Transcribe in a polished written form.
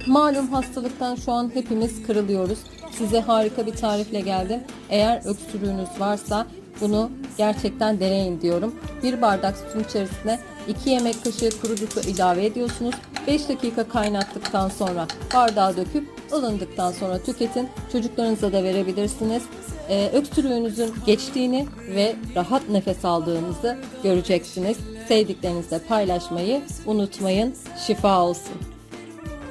Malum hastalıktan şu an hepimiz kırılıyoruz. Size harika bir tarifle geldim. Eğer öksürüğünüz varsa bunu gerçekten deneyin diyorum. Bir bardak sütün içerisine 2 yemek kaşığı kuru dutu ilave ediyorsunuz. 5 dakika kaynattıktan sonra bardağa döküp ılındıktan sonra tüketin. Çocuklarınıza da verebilirsiniz. Öksürüğünüzün geçtiğini ve rahat nefes aldığınızı göreceksiniz. Sevdiklerinizle paylaşmayı unutmayın. Şifa olsun.